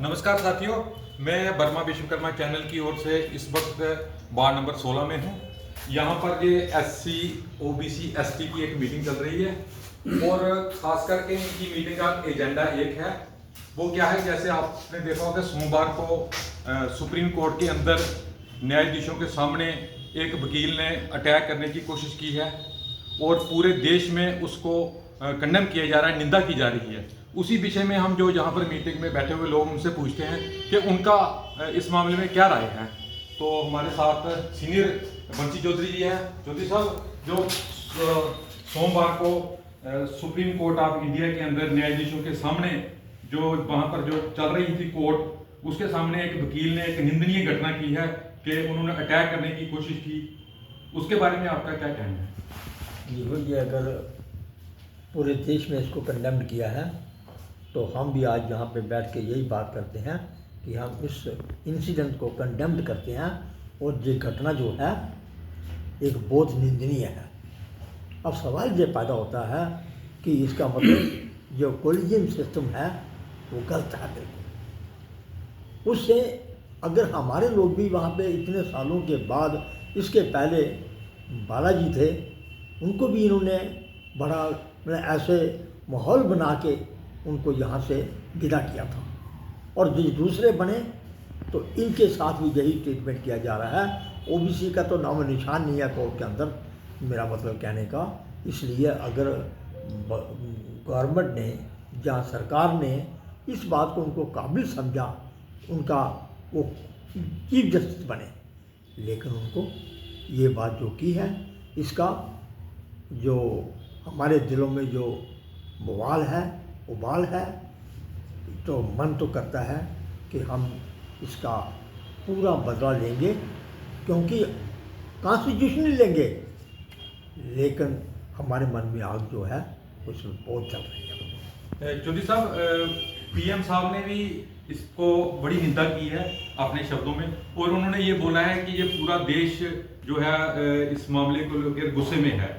नमस्कार साथियों, मैं वर्मा विश्वकर्मा चैनल की ओर से इस वक्त वार्ड नंबर 16 में हूँ। यहाँ पर ये एससी, ओबीसी, एसटी की एक मीटिंग चल रही है और खास करके इनकी मीटिंग का एजेंडा एक है। वो क्या है, जैसे आपने देखा होगा सोमवार को सुप्रीम कोर्ट के अंदर न्यायाधीशों के सामने एक वकील ने अटैक करने की कोशिश की है और पूरे देश में उसको कंडेम किया जा रहा है, निंदा की जा रही है। उसी विषय में हम जो यहाँ पर मीटिंग में बैठे हुए लोग उनसे पूछते हैं कि उनका इस मामले में क्या राय है। तो हमारे साथ सीनियर बंसी चौधरी जी हैं। चौधरी साहब, जो सोमवार को सुप्रीम कोर्ट ऑफ इंडिया के अंदर न्यायाधीशों के सामने जो वहाँ पर जो चल रही थी कोर्ट, उसके सामने एक वकील ने एक निंदनीय घटना की है कि उन्होंने अटैक करने की कोशिश की, उसके बारे में आपका क्या कहना है? ये अगर पूरे देश में इसको कंडेम किया है तो हम भी आज यहाँ पे बैठ के यही बात करते हैं कि हम इस इंसिडेंट को कंडेम्ड करते हैं और ये घटना जो है एक बहुत निंदनीय है। अब सवाल ये पैदा होता है कि इसका मतलब जो कोलिजियम सिस्टम है वो गलत है बिल्कुल। उससे अगर हमारे लोग भी वहाँ पे इतने सालों के बाद, इसके पहले बालाजी थे, उनको भी इन्होंने बड़ा ऐसे माहौल बना के उनको यहाँ से विदा किया था और जो दूसरे बने तो इनके साथ भी यही ट्रीटमेंट किया जा रहा है। ओबीसी का तो नाम निशान नहीं है कोर्ट के अंदर, मेरा मतलब कहने का। इसलिए अगर गवर्नमेंट ने या सरकार ने इस बात को उनको काबिल समझा, उनका वो चीफ जस्टिस बने, लेकिन उनको ये बात जो की है, इसका जो हमारे दिलों में जो बवाल है, उबाल है, तो मन तो करता है कि हम इसका पूरा बदला लेंगे, क्योंकि कॉन्स्टिट्यूशनली लेंगे, लेकिन हमारे मन में आग जो है उसमें बहुत चल रही है। चौधरी साहब, पीएम साहब ने भी इसको बड़ी निंदा की है अपने शब्दों में और उन्होंने ये बोला है कि ये पूरा देश जो है इस मामले को लेकर गुस्से में है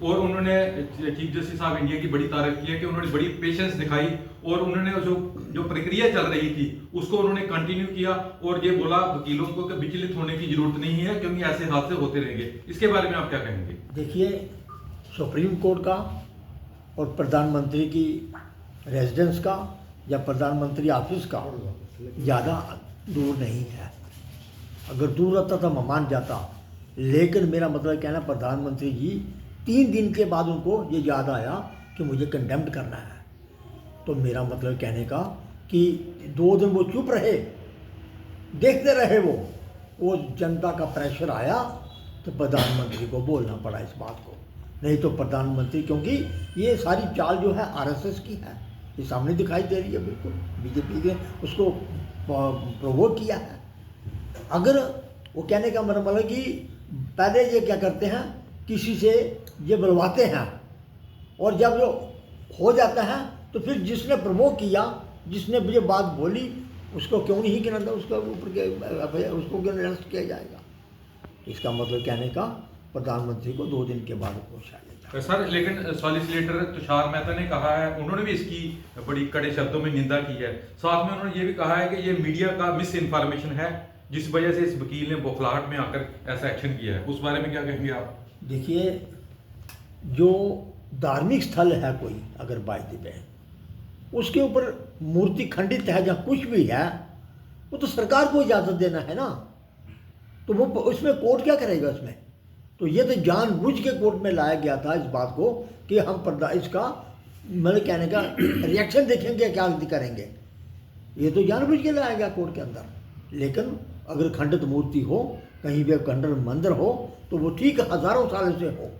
और उन्होंने चीफ जस्टिस ऑफ इंडिया की बड़ी तारीफ की है कि उन्होंने बड़ी पेशेंस दिखाई और उन्होंने जो प्रक्रिया चल रही थी उसको उन्होंने कंटिन्यू किया और ये बोला वकीलों को कि विचलित होने की जरूरत नहीं है क्योंकि ऐसे हादसे होते रहेंगे। इसके बारे में आप क्या कहेंगे? देखिए, सुप्रीम कोर्ट का और प्रधानमंत्री की रेजिडेंस का या प्रधानमंत्री ऑफिस का ज़्यादा दूर नहीं है। अगर दूर रहता तो मैं मान जाता, लेकिन मेरा मतलब कहना, प्रधानमंत्री जी 3 दिन के बाद उनको ये याद आया कि मुझे कंडेम्ड करना है। तो मेरा मतलब कहने का कि 2 दिन वो चुप रहे, देखते रहे। वो जनता का प्रेशर आया तो प्रधानमंत्री को बोलना पड़ा इस बात को। नहीं तो प्रधानमंत्री, क्योंकि ये सारी चाल जो है आरएसएस की है, ये सामने दिखाई दे रही है, बिल्कुल बीजेपी ने उसको प्रोवोक किया है। अगर वो कहने का मतलब है कि पहले ये क्या करते हैं, किसी से ये बुलवाते हैं और जब जो हो जाता है तो फिर जिसने प्रोवोक किया, जिसने ये बात बोली, उसको क्यों नहीं गिना, उसको ऊपर उसको क्यों अरेस्ट किया जाएगा। इसका मतलब कहने का, प्रधानमंत्री को 2 दिन के बाद पहुँचा। सर, लेकिन सॉलिसिटर तुषार मेहता ने कहा है, उन्होंने भी इसकी बड़ी कड़े शब्दों में निंदा की है। साथ में उन्होंने ये भी कहा है कि ये मीडिया का मिस इन्फॉर्मेशन है जिस वजह से इस वकील ने बौखलाहट में आकर ऐसा एक्शन किया है। उस बारे में क्या कहेंगे आप? देखिए, जो धार्मिक स्थल है कोई अगर बाई उसके ऊपर मूर्ति खंडित है या कुछ भी है, वो तो सरकार को इजाज़त देना है ना। तो वो उसमें कोर्ट क्या करेगा उसमें? तो ये तो जानबूझ के कोर्ट में लाया गया था इस बात को कि हम इसका मतलब कहने का रिएक्शन देखेंगे, क्या करेंगे। ये तो जानबूझ के लाया गया कोर्ट के अंदर। लेकिन अगर खंडित मूर्ति हो, कहीं भी खंडित मंदिर हो, तो वो ठीक हज़ारों साल से हो,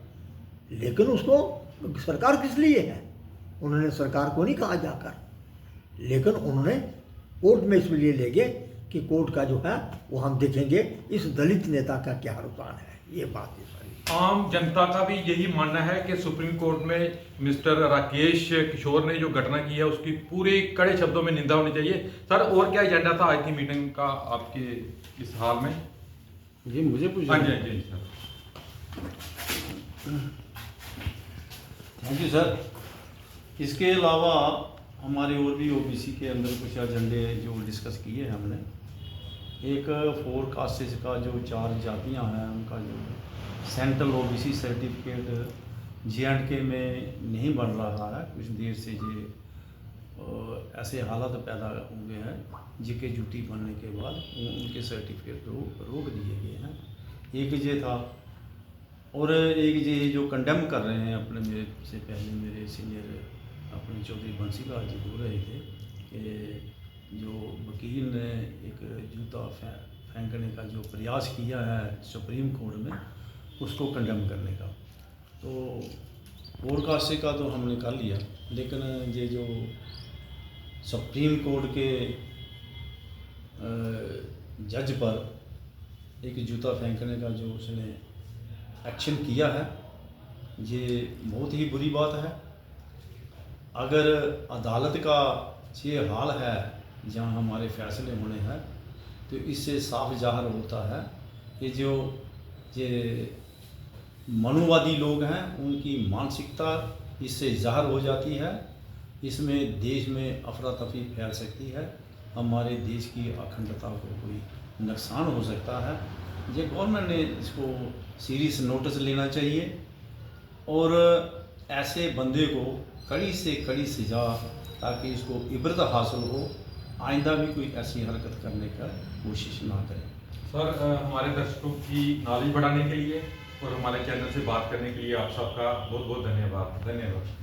लेकिन उसको सरकार किस लिए है? उन्होंने सरकार को नहीं कहा जाकर, लेकिन उन्होंने कोर्ट में इसलिए ले गए कि कोर्ट का जो है वो हम देखेंगे इस दलित नेता का क्या रुझान है। ये बात है सारी। आम जनता का भी यही मानना है कि सुप्रीम कोर्ट में मिस्टर राकेश किशोर ने जो घटना की है उसकी पूरी कड़े शब्दों में निंदा होनी चाहिए। सर, और क्या एजेंडा था आज की मीटिंग का आपके इस हाल में? जी मुझे पूछ। हाँ जी, हाँ जी सर। Thank you sir. इसके अलावा हमारे और भी ओबीसी के अंदर कुछ एजेंडे जो डिस्कस किए हैं हमने। एक 4 कास्टेज का जो 4 जातियां हैं उनका जो सेंट्रल ओबीसी सर्टिफिकेट जे&के में नहीं बन रहा है, कुछ देर से ये ऐसे हालात पैदा हो गए हैं जिके ड्यूटी बनने के बाद उनके सर्टिफिकेट रोक दिए गए हैं। एक ये था, और एक ये जो कंडेम कर रहे हैं अपने, मेरे से पहले मेरे सीनियर अपने चौधरी बंसीलाल जी बोल रहे थे कि जो वकील ने एक जूता फेंकने का जो प्रयास किया है सुप्रीम कोर्ट में, उसको कंडेम करने का। तो फोरकास्ट का तो हमने कर लिया, लेकिन ये जो सुप्रीम कोर्ट के जज पर एक जूता फेंकने का जो उसने एक्शन किया है, ये बहुत ही बुरी बात है। अगर अदालत का ये हाल है जहाँ हमारे फैसले होने हैं, तो इससे साफ ज़ाहिर होता है कि जो ये मनुवादी लोग हैं उनकी मानसिकता इससे ज़ाहिर हो जाती है। इसमें देश में अफरा तफरी फैल सकती है, हमारे देश की अखंडता को कोई नुकसान हो सकता है। ये गवर्नमेंट ने इसको सीरियस नोटिस लेना चाहिए और ऐसे बंदे को कड़ी से कड़ी सजा, ताकि इसको इबरत हासिल हो, आइंदा भी कोई ऐसी हरकत करने का कोशिश ना करें। सर, हमारे दर्शकों की नॉलेज बढ़ाने के लिए और हमारे चैनल से बात करने के लिए आप सबका बहुत बहुत धन्यवाद।